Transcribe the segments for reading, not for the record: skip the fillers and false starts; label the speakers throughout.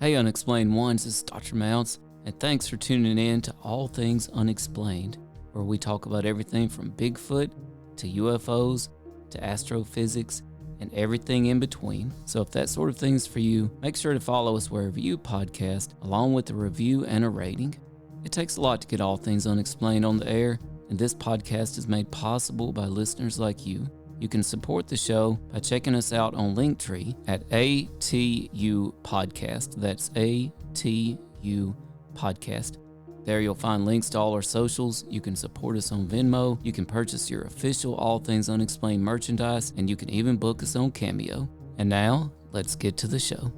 Speaker 1: Hey Unexplained Ones, this is Dr. Mounts, and thanks for tuning in to All Things Unexplained, where we talk about everything from Bigfoot to UFOs to astrophysics and everything in between. So if that sort of thing's for you, make sure to follow us wherever you podcast, along with a review and a rating. It takes a lot to get All Things Unexplained on the air, and this podcast is made possible by listeners like you. You can support the show by checking us out on Linktree at ATU Podcast. That's ATU Podcast. There you'll find links to all our socials. You can support us on Venmo. You can purchase your official All Things Unexplained merchandise, and you can even book us on Cameo. And now, let's get to the show.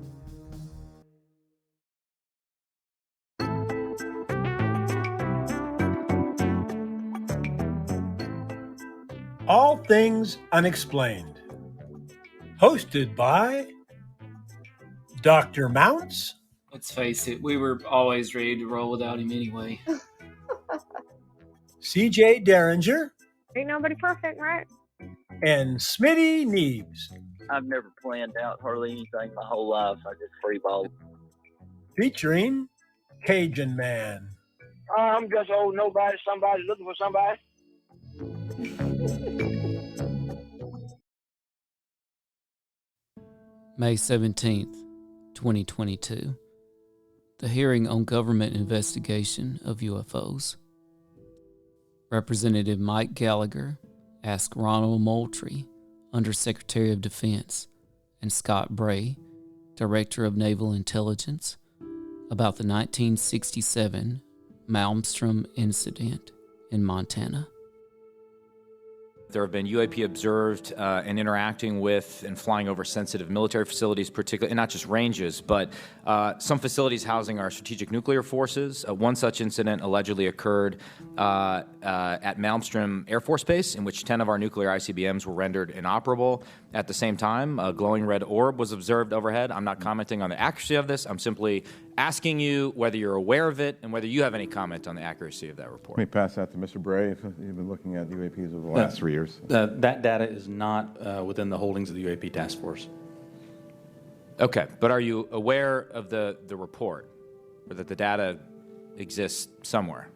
Speaker 2: All Things Unexplained, hosted by Dr. Mounts.
Speaker 1: Let's face it, we were always ready to roll without him anyway.
Speaker 2: CJ Derringer.
Speaker 3: Ain't nobody perfect, right?
Speaker 2: And Smitty Neebs.
Speaker 4: I've never planned out hardly anything my whole life. I just freeball.
Speaker 2: Featuring Cajun Man.
Speaker 5: I'm just old nobody, somebody looking for somebody.
Speaker 1: May 17th, 2022. The hearing on government investigation of UFOs. Representative Mike Gallagher asked Ronald Moultrie, Undersecretary of Defense, and Scott Bray, Director of Naval Intelligence, about the 1967 Malmstrom incident in Montana.
Speaker 6: There have been UAP observed and interacting with and flying over sensitive military facilities, particularly, and not just ranges, but some facilities housing our strategic nuclear forces. One such incident allegedly occurred at Malmstrom Air Force Base, in which 10 of our nuclear ICBMs were rendered inoperable. At the same time, a glowing red orb was observed overhead. I'm not commenting on the accuracy of this. I'm simply asking you whether you're aware of it and whether you have any comment on the accuracy of that report.
Speaker 7: Let me pass that to Mr. Bray. If you've been looking at the UAPs over the last 3 years.
Speaker 8: That data is not within the holdings of the UAP task force.
Speaker 6: Okay, but are you aware of the report, or that the data exists somewhere?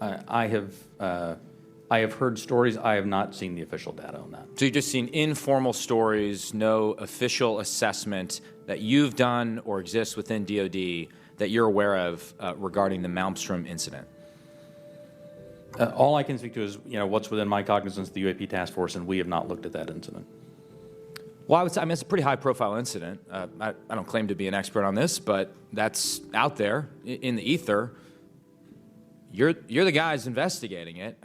Speaker 8: I have heard stories. I have not seen the official data on that.
Speaker 6: So you've just seen informal stories, no official assessment that you've done or exists within DoD that you're aware of regarding the Malmstrom incident?
Speaker 8: All I can speak to is what's within my cognizance of the UAP task force, and we have not looked at that incident.
Speaker 6: Well, I would say, it's a pretty high-profile incident. I don't claim to be an expert on this, but that's out there in the ether. You're the guys investigating it.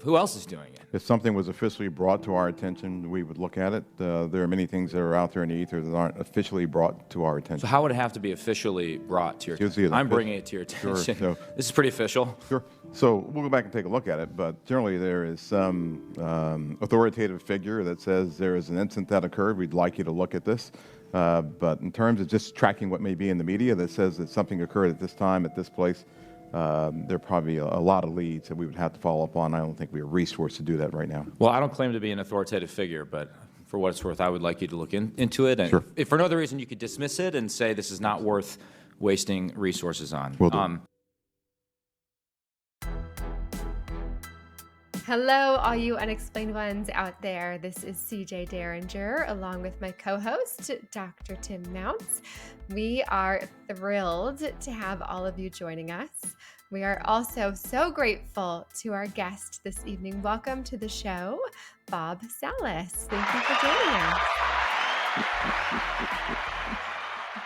Speaker 6: Who else is doing it?
Speaker 7: If something was officially brought to our attention, we would look at it. There are many things that are out there in the ether that aren't officially brought to our attention.
Speaker 6: So how would it have to be officially brought to your attention? I'm bringing it to your attention.
Speaker 7: Sure,
Speaker 6: this is pretty official.
Speaker 7: Sure. So we'll go back and take a look at it, but generally there is some authoritative figure that says there is an incident that occurred. We'd like you to look at this. But in terms of just tracking what may be in the media that says that something occurred at this time, at this place, there are probably a lot of leads that we would have to follow up on. I don't think we are resourced to do that right now.
Speaker 6: Well, I don't claim to be an authoritative figure, but for what it's worth, I would like you to look into it. And
Speaker 7: sure.
Speaker 6: If for no other reason, you could dismiss it and say this is not worth wasting resources on.
Speaker 7: Will do.
Speaker 3: Hello, all you unexplained ones out there. This is CJ Derringer, along with my co-host, Dr. Tim Mounts. We are thrilled to have all of you joining us. We are also so grateful to our guest this evening. Welcome to the show, Bob Salas. Thank you for joining us.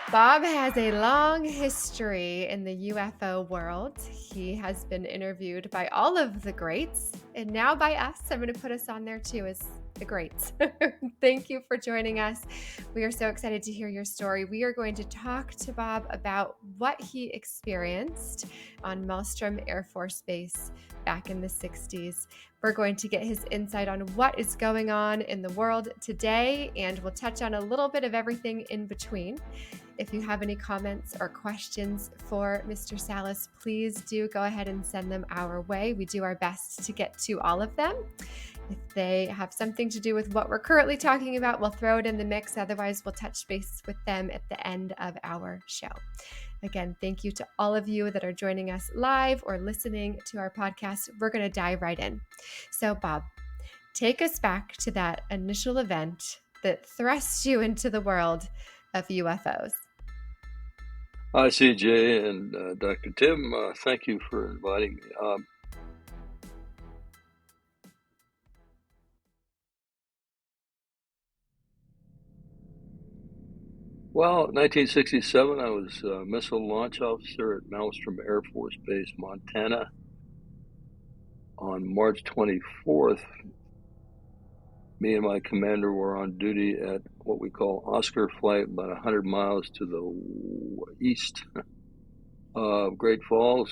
Speaker 3: Bob has a long history in the UFO world. He has been interviewed by all of the greats, and now by us. I'm going to put us on there too as the greats. Thank you for joining us. We are so excited to hear your story. We are going to talk to Bob about what he experienced on Malmstrom Air Force Base back in the 60s. We're going to get his insight on what is going on in the world today, and we'll touch on a little bit of everything in between. If you have any comments or questions for Mr. Salas, please do go ahead and send them our way. We do our best to get to all of them. If they have something to do with what we're currently talking about, we'll throw it in the mix. Otherwise, we'll touch base with them at the end of our show. Again, thank you to all of you that are joining us live or listening to our podcast. We're going to dive right in. So, Bob, take us back to that initial event that thrust you into the world of UFOs.
Speaker 9: Hi, CJ and Dr. Tim. Thank you for inviting me. Well, 1967, I was a missile launch officer at Malmstrom Air Force Base, Montana. On March 24th, me and my commander were on duty at what we call Oscar Flight, about 100 miles to the east of Great Falls.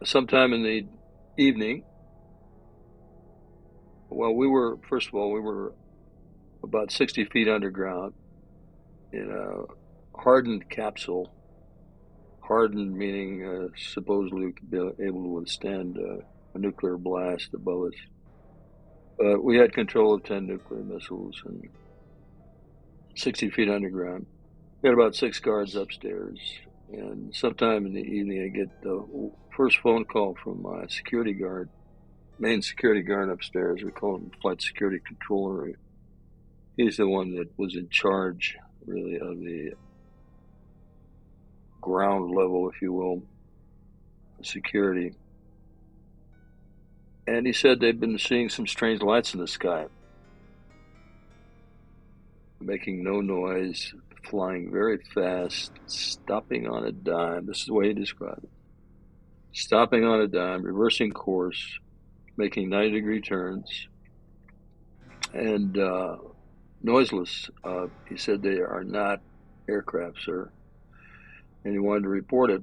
Speaker 9: Sometime in the evening, well, we were about 60 feet underground in a hardened capsule. Hardened meaning supposedly could be able to withstand a nuclear blast above us. We had control of 10 nuclear missiles and 60 feet underground. We had about 6 guards upstairs. And sometime in the evening, I get the first phone call from my security guard, main security guard upstairs. We call him Flight Security Controller. He's the one that was in charge, really, of the ground level, if you will, security. And he said they'd been seeing some strange lights in the sky, making no noise, flying very fast, stopping on a dime. This is the way he described it. Stopping on a dime, reversing course, making 90-degree turns, and noiseless. He said they are not aircraft, sir, and he wanted to report it.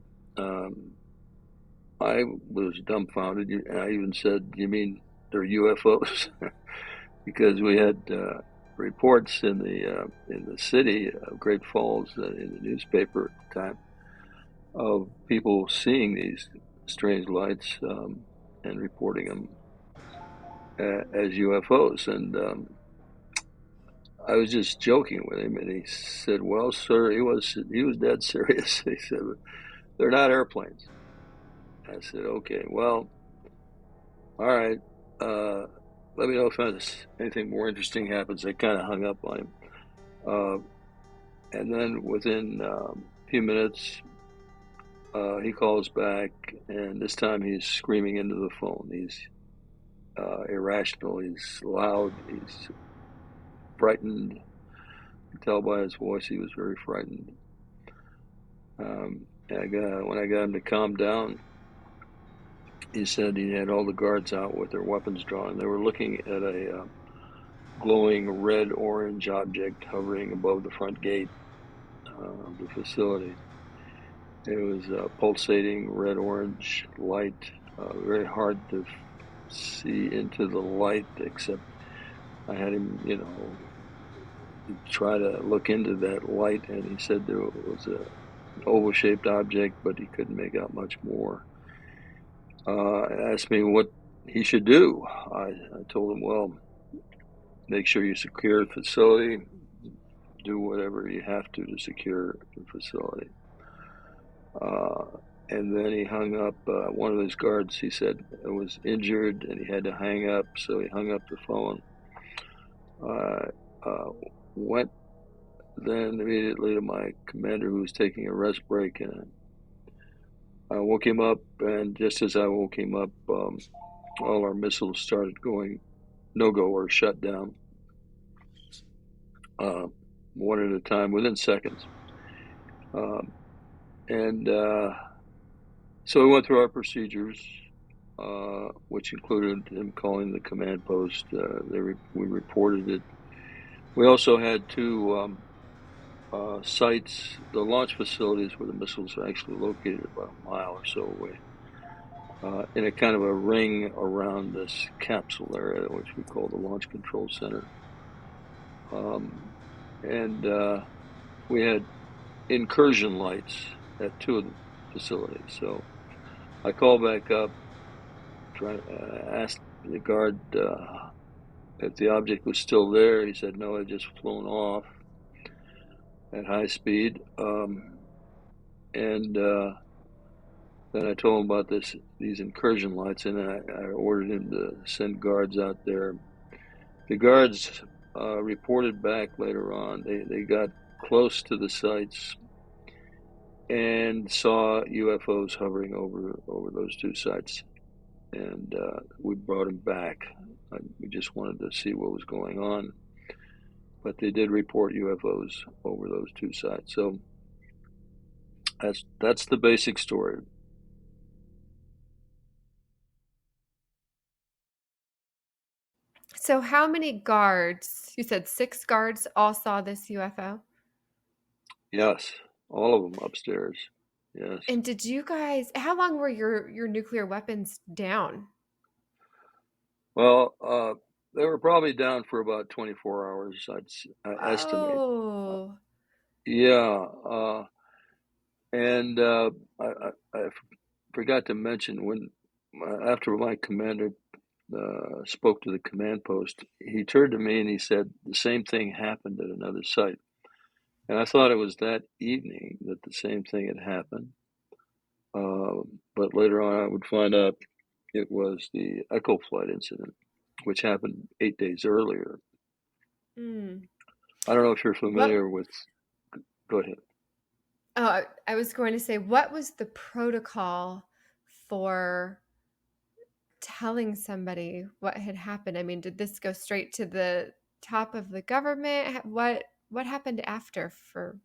Speaker 9: I was dumbfounded. I even said, "You mean they're UFOs?" Because we had reports in the city of Great Falls in the newspaper at the time of people seeing these strange lights and reporting them as UFOs. And I was just joking with him, and he said, "Well, sir," he was dead serious. He said, "They're not airplanes." I said, "Okay, well, all right. Let me know if anything more interesting happens." I kind of hung up on him. And then within a few minutes, he calls back, and this time he's screaming into the phone. He's irrational. He's loud. He's frightened. You can tell by his voice he was very frightened. When I got him to calm down, he said he had all the guards out with their weapons drawn. They were looking at a glowing red-orange object hovering above the front gate of the facility. It was a pulsating red-orange light, very hard to see into the light, except I had him, try to look into that light, and he said there was an oval-shaped object, but he couldn't make out much more. Asked me what he should do. I told him, well, make sure you secure the facility, do whatever you have to secure the facility. And then he hung up. One of his guards, he said, was injured and he had to hang up, so he hung up the phone. Went then immediately to my commander, who was taking a rest break, and I woke him up, and just as I woke him up, all our missiles started going no-go or shut down, one at a time, within seconds. So we went through our procedures, which included him calling the command post. We reported it. We also had 2 sites, the launch facilities where the missiles are actually located about a mile or so away, in a kind of a ring around this capsule area, which we call the Launch Control Center. We had incursion lights at 2 of the facilities. So I called back up asked the guard if the object was still there. He said, no, it had just flown off at high speed. And then I told him about these incursion lights, and I ordered him to send guards out there. The guards reported back later on. They got close to the sites and saw UFOs hovering over those two sites. And we brought them back. We just wanted to see what was going on. But they did report UFOs over those two sites. So that's the basic story.
Speaker 3: So how many guards, you said 6 guards, all saw this UFO?
Speaker 9: Yes, all of them upstairs. Yes.
Speaker 3: And did you guys, how long were your nuclear weapons down?
Speaker 9: Well, they were probably down for about 24 hours, I estimate.
Speaker 3: Oh.
Speaker 9: Yeah. And I forgot to mention when, after my commander spoke to the command post, he turned to me and he said the same thing happened at another site. And I thought it was that evening that the same thing had happened. But later on, I would find out it was the Echo flight incident, which happened 8 days earlier.
Speaker 3: Mm.
Speaker 9: I don't know if you're familiar with. Go ahead.
Speaker 3: Oh, I was going to say, what was the protocol for telling somebody what had happened? I mean, did this go straight to the top of the government? What happened after for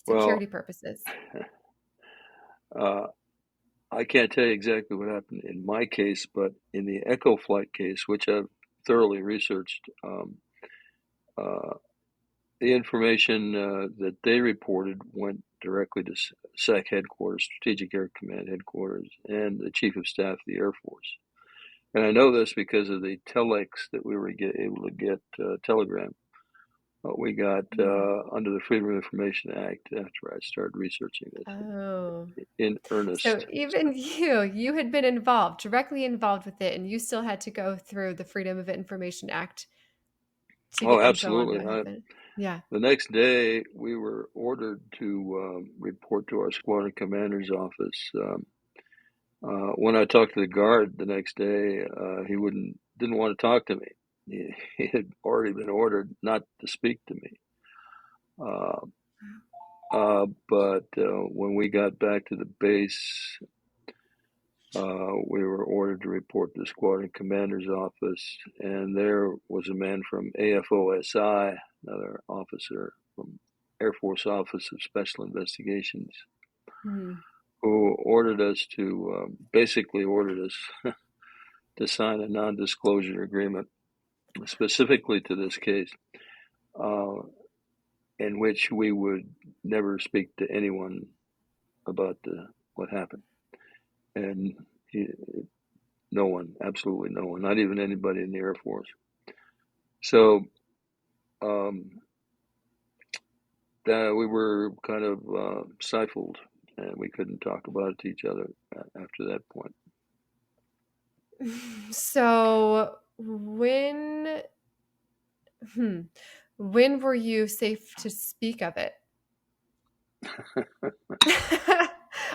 Speaker 3: security purposes?
Speaker 9: I can't tell you exactly what happened in my case, but in the Echo flight case, which I've thoroughly researched, the information that they reported went directly to SAC headquarters, Strategic Air Command headquarters, and the Chief of Staff of the Air Force. And I know this because of the telex that we were able to get telegram. We got under the Freedom of Information Act after I started researching this in earnest.
Speaker 3: So even you had been directly involved with it, and you still had to go through the Freedom of Information Act to get
Speaker 9: absolutely.
Speaker 3: info on what happened. Yeah.
Speaker 9: The next day, we were ordered to report to our squadron commander's office. When I talked to the guard the next day, he didn't want to talk to me. He had already been ordered not to speak to me. But when we got back to the base, we were ordered to report to the squadron commander's office, and there was a man from AFOSI, another officer from Air Force Office of Special Investigations, who basically ordered us to sign a non-disclosure agreement specifically to this case, in which we would never speak to anyone about what happened. And no one, absolutely no one, not even anybody in the Air Force. So we were kind of stifled, and we couldn't talk about it to each other after that point.
Speaker 3: So when were you safe to speak of it?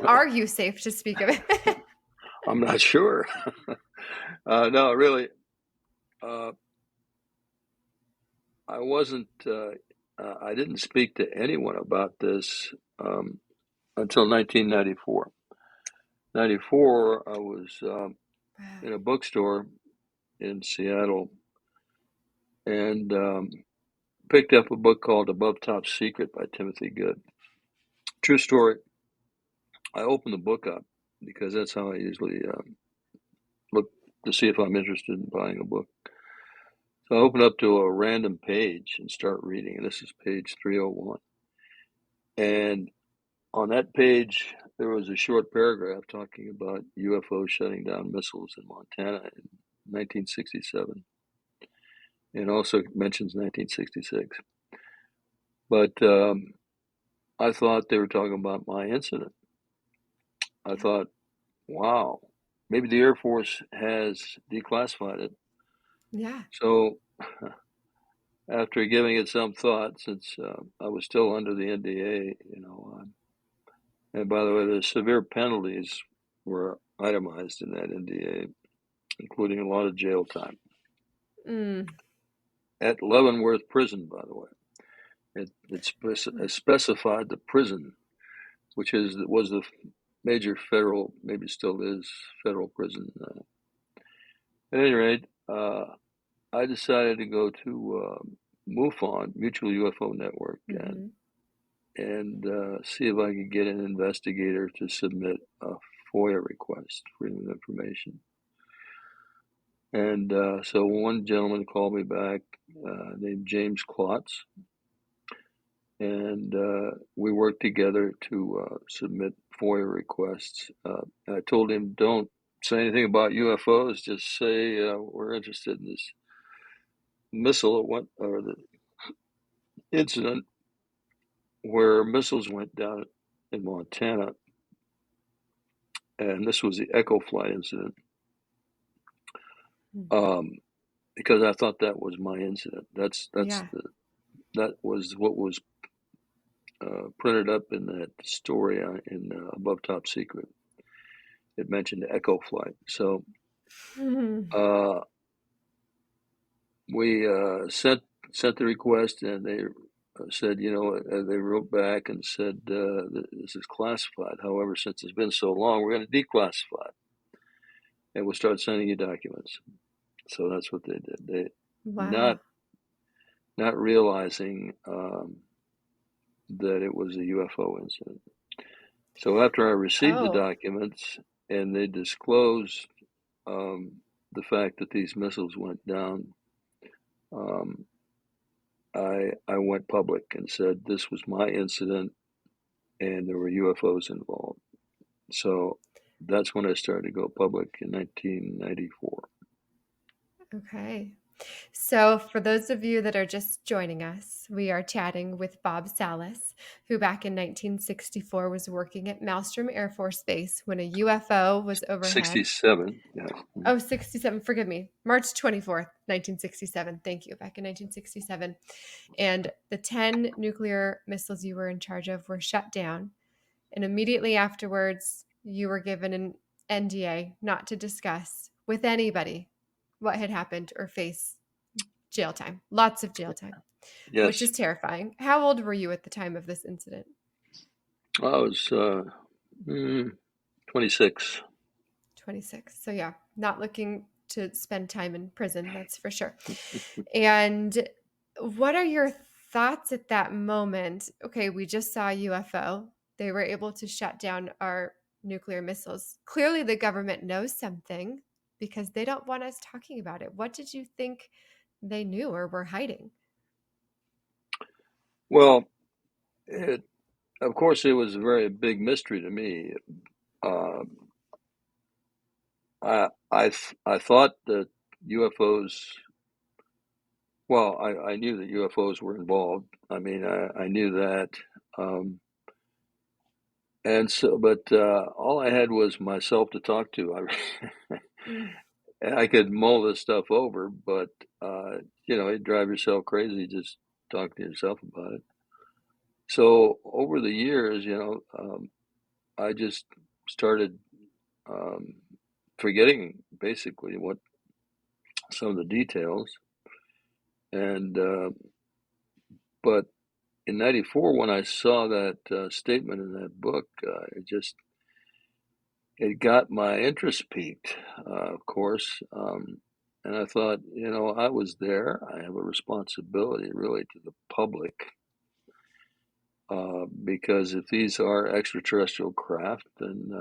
Speaker 3: Are you safe to speak of it?
Speaker 9: I'm not sure. No, really. I wasn't. I didn't speak to anyone about this until 1994. 94, I was in a bookstore in Seattle and picked up a book called Above Top Secret by Timothy Good. True story. I opened the book up because that's how I usually look to see if I'm interested in buying a book. So I open up to a random page and start reading, and this is page 301. And on that page, there was a short paragraph talking about UFOs shutting down missiles in Montana in 1967. And also mentions 1966. But I thought they were talking about my incident. I thought, wow, maybe the Air Force has declassified it.
Speaker 3: Yeah.
Speaker 9: So after giving it some thought, since I was still under the NDA, and by the way, the severe penalties were itemized in that NDA, including a lot of jail time. At Leavenworth Prison, by the way. It specified the prison, which was the major federal, maybe still is, federal prison. At any rate, I decided to go to MUFON, Mutual UFO Network, and see if I could get an investigator to submit a FOIA request, Freedom of Information. And so one gentleman called me back named James Klotz, and we worked together to submit FOIA requests. And I told him, don't say anything about UFOs, just say we're interested in this missile, or the incident where missiles went down in Montana. And this was the Echo Flight incident. Because I thought that was my incident. That was what was printed up in that story in Above Top Secret. It mentioned the Echo Flight. So we sent the request, and they said, they wrote back and said, this is classified. However, since it's been so long, we're going to declassify it, and we'll start sending you documents. So that's what they did. They not realizing that it was a UFO incident. So after I received the documents and they disclosed the fact that these missiles went down, I went public and said this was my incident and there were UFOs involved. So that's when I started to go public in 1994.
Speaker 3: Okay. So for those of you that are just joining us, we are chatting with Bob Salas, who back in 1964 was working at Malmstrom Air Force Base when a UFO was overhead.
Speaker 9: 67, yeah.
Speaker 3: Oh, 67, forgive me. March 24th, 1967. Thank you. Back in 1967. And the 10 nuclear missiles you were in charge of were shut down. And immediately afterwards, you were given an NDA not to discuss with anybody what had happened or face jail time. Lots of jail time, which is terrifying. How old were you at the time of this incident?
Speaker 9: I was 26.
Speaker 3: 26. So yeah, not looking to spend time in prison, that's for sure. And what are your thoughts at that moment? Okay, we just saw a UFO. They were able to shut down our nuclear missiles. Clearly the government knows something because they don't want us talking about it. What did you think they knew or were hiding?
Speaker 9: Well, of course, it was a very big mystery to me. I thought that UFOs. Well, I knew that UFOs were involved. I mean, I knew that, and so, but all I had was myself to talk to. I could mull this stuff over, but it'd drive yourself crazy just talking to yourself about it. So over the years, I just started forgetting basically what some of the details, and but in '94 when I saw that statement in that book, it got my interest peaked, of course, and I thought, I was there. I have a responsibility really to the public. Because if these are extraterrestrial craft, then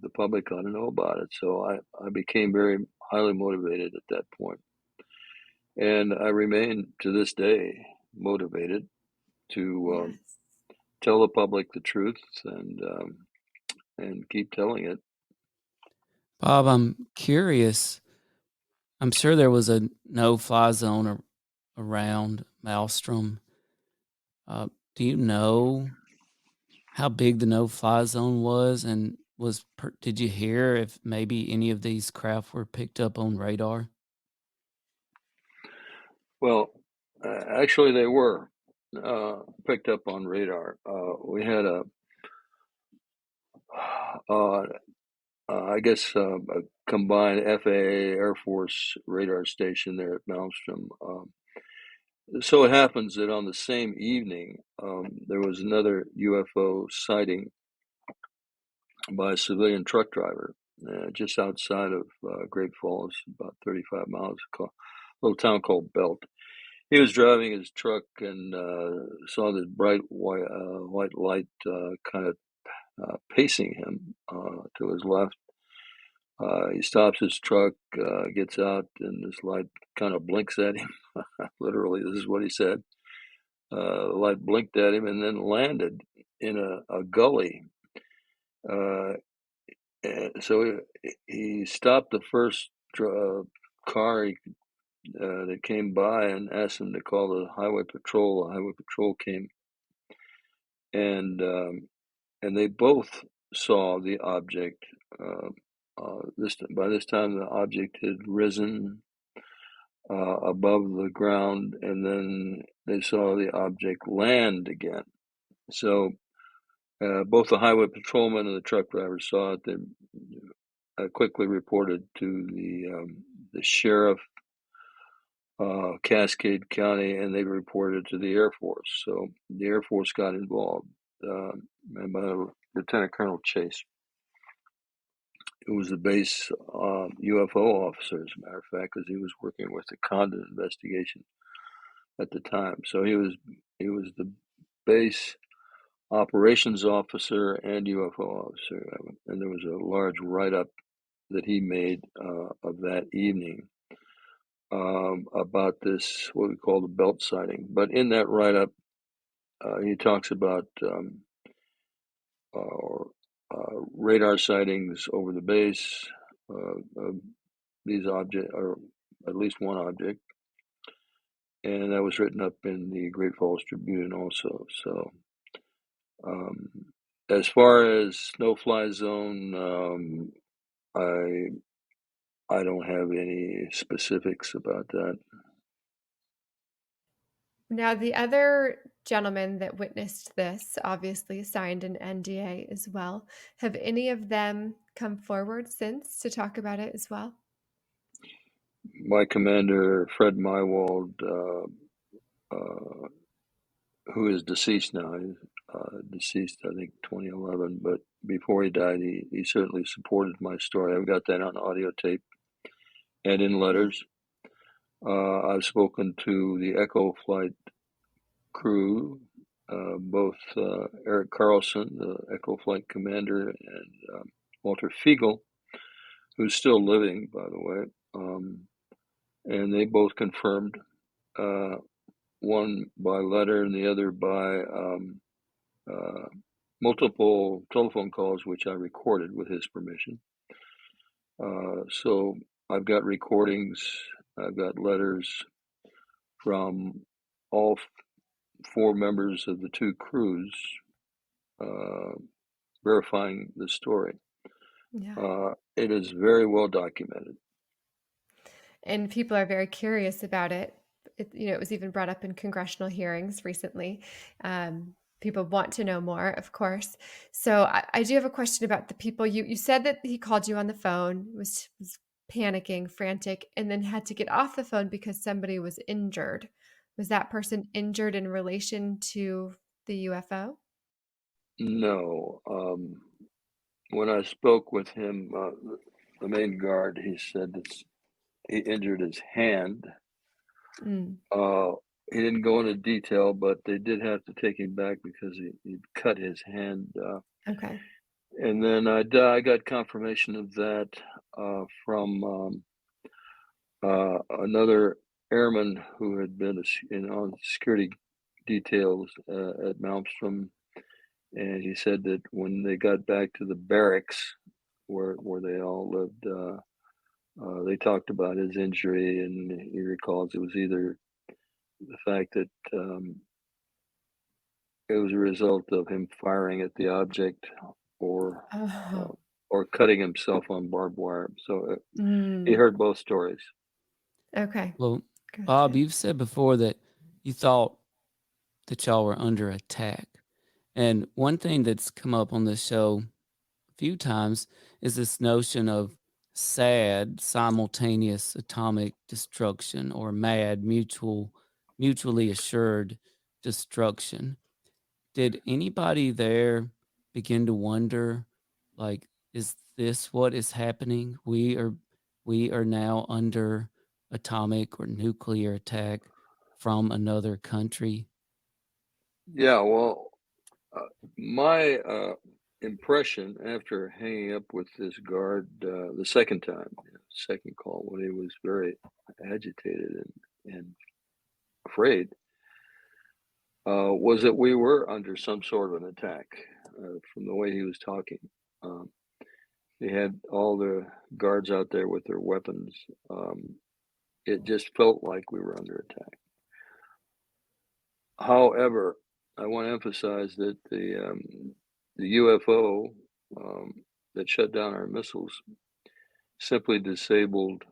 Speaker 9: the public ought to know about it. So I became very highly motivated at that point. And I remain to this day motivated to tell the public the truth and keep telling it.
Speaker 1: Bob, I'm curious. I'm sure there was a no-fly zone around Malmstrom. Do you know how big the no-fly zone was? And Did you hear if maybe any of these craft were picked up on radar?
Speaker 9: Well, actually, they were picked up on radar. We had I guess, a combined FAA Air Force radar station there at Malmstrom. So it happens that on the same evening, there was another UFO sighting by a civilian truck driver just outside of Great Falls, about 35 miles, a little town called Belt. He was driving his truck and saw this bright white light kind of pacing him to his left. He stops his truck, gets out, and this light kind of blinks at him. Literally, this is what he said. The light blinked at him and then landed in a gully. So he stopped the first car that came by and asked him to call the highway patrol. The highway patrol came, and they both saw the object. By this time, the object had risen above the ground, and then they saw the object land again. So both the highway patrolman and the truck driver saw it. They quickly reported to the sheriff, Cascade County, and they reported to the Air Force. So the Air Force got involved, and by Lieutenant Colonel Chase, who was the base UFO officer, as a matter of fact, because he was working with the Condon investigation at the time. So he was the base operations officer and UFO officer, and there was a large write-up that he made of that evening about this, what we call the Belt sighting. But in that write-up, he talks about radar sightings over the base of these objects, or at least one object, and that was written up in the Great Falls Tribune also. So as far as no-fly zone, I don't have any specifics about that.
Speaker 3: Now, the other gentlemen that witnessed this obviously signed an NDA as well. Have any of them come forward since to talk about it as well?
Speaker 9: My commander, Fred Mywald, who is deceased now, he's deceased, I think, 2011, but before he died, he certainly supported my story. I've got that on audio tape and in letters. I've spoken to the Echo Flight crew, both Eric Carlson, the Echo Flight commander, and Walter Fiegel, who's still living, by the way, and they both confirmed, one by letter and the other by multiple telephone calls, which I recorded with his permission. So I've got recordings, I've got letters from all four members of the two crews verifying the story.
Speaker 3: Yeah.
Speaker 9: It is very well documented.
Speaker 3: And people are very curious about it. It was even brought up in congressional hearings recently. People want to know more, of course. So I do have a question about the people. You said that he called you on the phone, was panicking, frantic, and then had to get off the phone because somebody was injured. Was that person injured in relation to the UFO?
Speaker 9: No. When I spoke with him, the main guard, he said that he injured his hand. He didn't go into detail, but they did have to take him back because he cut his hand.
Speaker 3: Okay.
Speaker 9: And then I got confirmation of that from another airman who had been on security details at Malmstrom, and he said that when they got back to the barracks where they all lived, they talked about his injury, and he recalls it was either the fact that it was a result of him firing at the object, or or cutting himself on barbed wire. So he
Speaker 3: Mm.
Speaker 9: heard both stories.
Speaker 3: Okay.
Speaker 1: Well,
Speaker 3: Gotcha.
Speaker 1: Bob, you've said before that you thought that y'all were under attack. And one thing that's come up on this show a few times is this notion of SAD, simultaneous atomic destruction, or MAD, mutually assured destruction. Did anybody there begin to wonder, like, is this what is happening? We are now under atomic or nuclear attack from another country.
Speaker 9: Yeah, well, my impression after hanging up with this guard the second time, second call, when he was very agitated and afraid, was that we were under some sort of an attack from the way he was talking. They had all the guards out there with their weapons. It just felt like we were under attack. However, I want to emphasize that the UFO that shut down our missiles simply disabled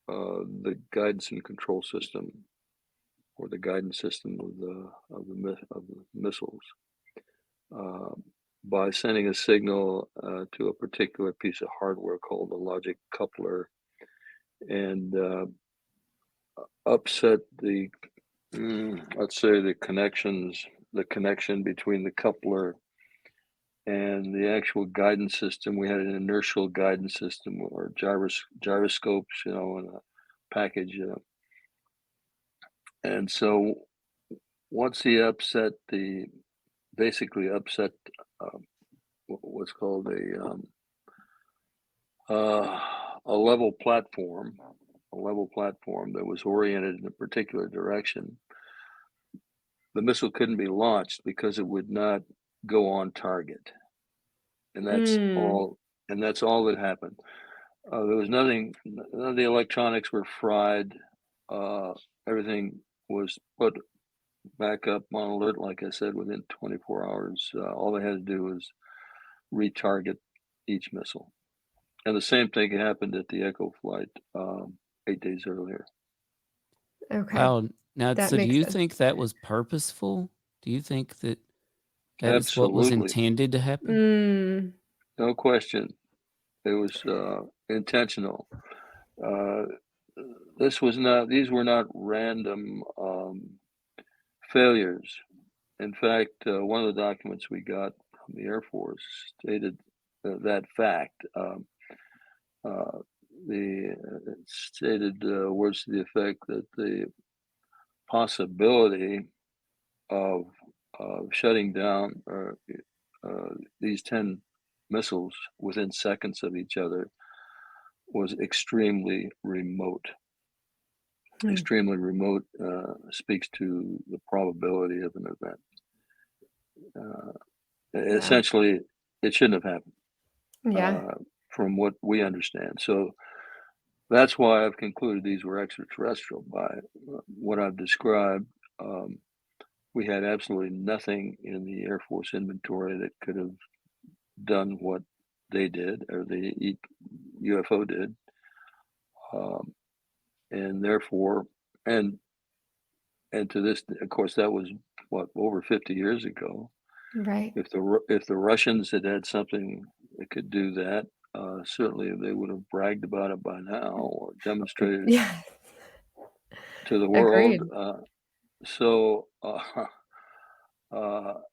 Speaker 9: the guidance and control system, or the guidance system of the missiles, by sending a signal to a particular piece of hardware called the logic coupler, and upset the let's say the connection between the coupler and the actual guidance system. We had an inertial guidance system, or gyroscopes, in a package. And so once he basically upset what's called a level platform that was oriented in a particular direction, the missile couldn't be launched because it would not go on target. And that's all. And that's all that happened. There was nothing. None of the electronics were fried. Everything was put back up on alert, like I said, within 24 hours. All they had to do was retarget each missile. And the same thing happened at the Echo flight 8 days earlier.
Speaker 3: Okay.
Speaker 1: Wow. Now,
Speaker 3: That
Speaker 1: so do
Speaker 3: makes
Speaker 1: you
Speaker 3: sense.
Speaker 1: think that was purposeful? Do you think that is what was
Speaker 9: Absolutely.
Speaker 1: intended to happen?
Speaker 9: No question. It was intentional. These were not random failures. In fact, one of the documents we got from the Air Force stated that fact. It stated words to the effect that the possibility of shutting down these 10 missiles within seconds of each other was extremely remote. Extremely remote speaks to the probability of an event. Essentially, it shouldn't have happened.
Speaker 3: Yeah.
Speaker 9: From what we understand. So that's why I've concluded these were extraterrestrial. By what I've described, we had absolutely nothing in the Air Force inventory that could have done what they did, or the UFO did. And therefore, and to this, of course, that was over 50 years ago.
Speaker 3: Right.
Speaker 9: If the Russians had something that could do that, certainly they would have bragged about it by now, or demonstrated to the world.
Speaker 3: Agreed.
Speaker 9: So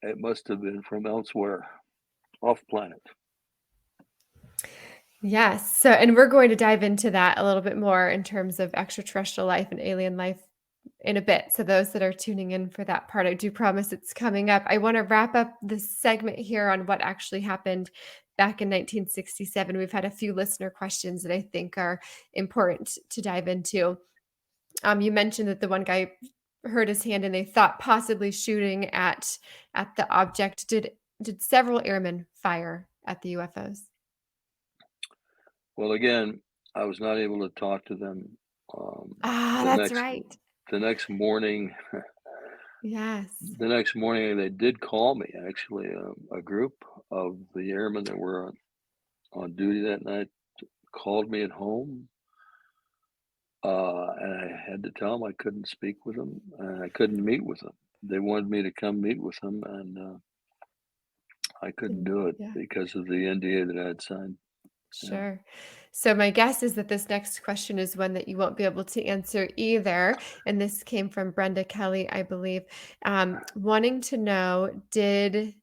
Speaker 9: it must have been from elsewhere, off planet.
Speaker 3: Yes. So, and we're going to dive into that a little bit more in terms of extraterrestrial life and alien life in a bit. So those that are tuning in for that part, I do promise it's coming up. I want to wrap up this segment here on what actually happened back in 1967. We've had a few listener questions that I think are important to dive into. You mentioned that the one guy hurt his hand and they thought possibly shooting at the object. Did several airmen fire at the UFOs?
Speaker 9: Well, again, I was not able to talk to them.
Speaker 3: That's right.
Speaker 9: The next morning.
Speaker 3: Yes.
Speaker 9: The next morning, they did call me. Actually, a group of the airmen that were on duty that night called me at home, and I had to tell them I couldn't speak with them, and I couldn't meet with them. They wanted me to come meet with them, and I couldn't do it
Speaker 3: Yeah.
Speaker 9: because of the NDA that I had signed.
Speaker 3: Sure. So my guess is that this next question is one that you won't be able to answer either. And this came from Brenda Kelly, I believe, wanting to know, did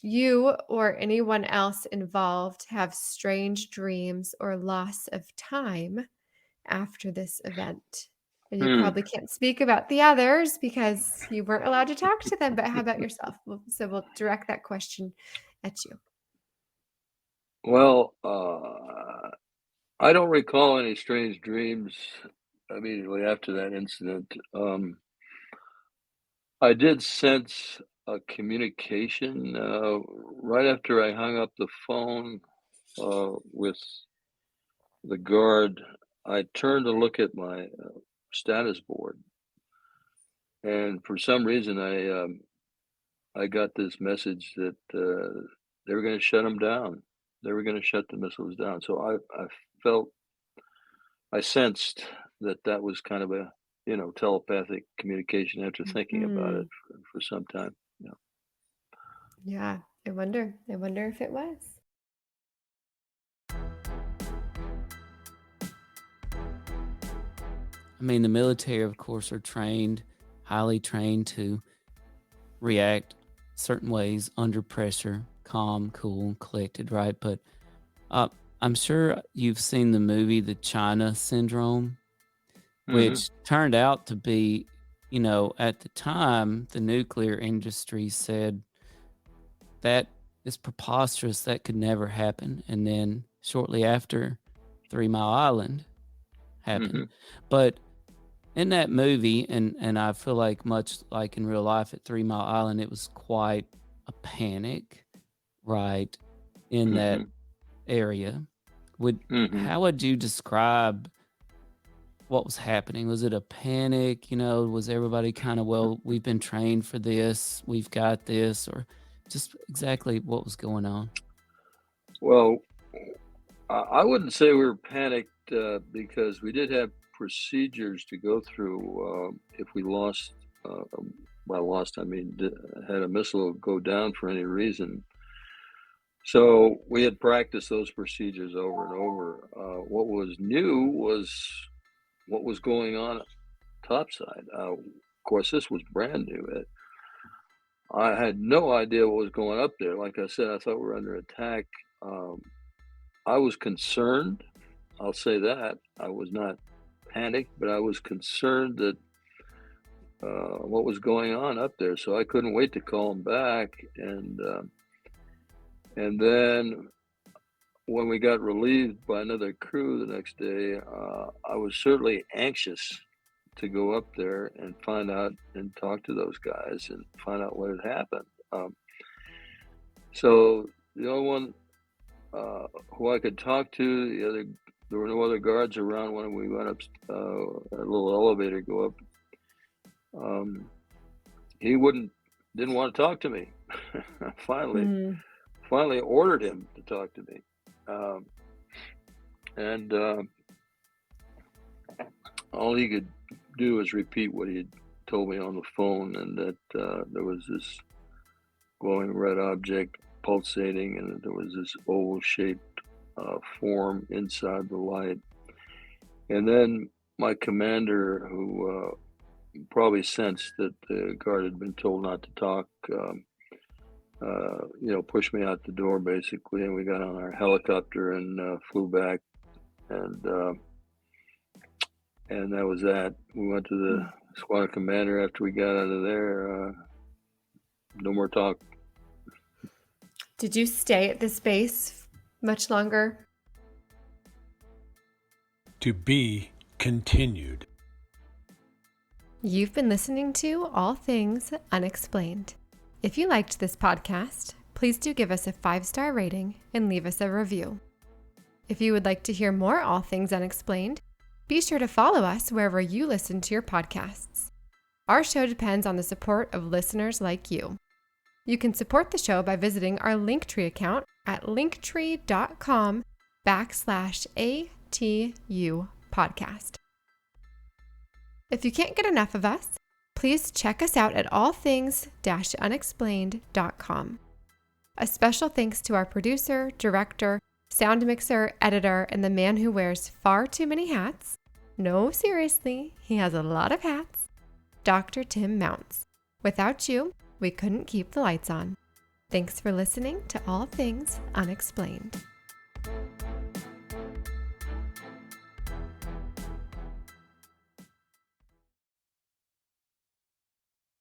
Speaker 3: you or anyone else involved have strange dreams or loss of time after this event? And you probably can't speak about the others because you weren't allowed to talk to them, but how about yourself? So we'll direct that question at you.
Speaker 9: Well, I don't recall any strange dreams immediately after that incident. I did sense a communication right after I hung up the phone with the guard. I turned to look at my status board, and for some reason I got this message that they were going to shut them down. They were going to shut the missiles down. So I sensed that was kind of a telepathic communication after thinking about it for some time. Yeah.
Speaker 3: Yeah, I wonder if it was.
Speaker 1: I mean, the military, of course, are highly trained to react certain ways under pressure, calm, cool, collected, right? But I'm sure you've seen the movie The China Syndrome, which turned out to be, at the time, the nuclear industry said that is preposterous, that could never happen. And then shortly after, 3 Mile Island happened. But in that movie, and I feel like much like in real life at 3 Mile Island, it was quite a panic, right, in that area. How would you describe what was happening? Was it a panic? Was everybody kind of, well, we've been trained for this, we've got this, or just exactly what was going on?
Speaker 9: Well, I wouldn't say we were panicked because we did have procedures to go through if we lost, by lost I mean had a missile go down for any reason. So we had practiced those procedures over and over. What was new was what was going on topside. Of course, this was brand new. I had no idea what was going up there. Like I said, I thought we were under attack. I was concerned. I'll say that. I was not panicked, but I was concerned that what was going on up there. So I couldn't wait to call them back. And then when we got relieved by another crew the next day, I was certainly anxious to go up there and find out and talk to those guys and find out what had happened. So the only one who I could talk to, there were no other guards around when we went up a little elevator go up. He didn't want to talk to me. Finally ordered him to talk to me. And all he could do was repeat what he had told me on the phone, and that there was this glowing red object pulsating, and that there was this oval-shaped form inside the light. And then my commander, who probably sensed that the guard had been told not to talk, pushed me out the door basically, and we got on our helicopter and flew back, and that was that. We went to the squadron commander after we got out of there. No more talk.
Speaker 3: Did you stay at this base much longer?
Speaker 2: To be continued.
Speaker 3: You've been listening to All Things Unexplained. If you liked this podcast, please do give us a 5-star rating and leave us a review. If you would like to hear more All Things Unexplained, be sure to follow us wherever you listen to your podcasts. Our show depends on the support of listeners like you. You can support the show by visiting our Linktree account at linktree.com/ATU podcast. If you can't get enough of us, please check us out at allthings-unexplained.com. A special thanks to our producer, director, sound mixer, editor, and the man who wears far too many hats. No, seriously, he has a lot of hats. Dr. Tim Mounts. Without you, we couldn't keep the lights on. Thanks for listening to All Things Unexplained.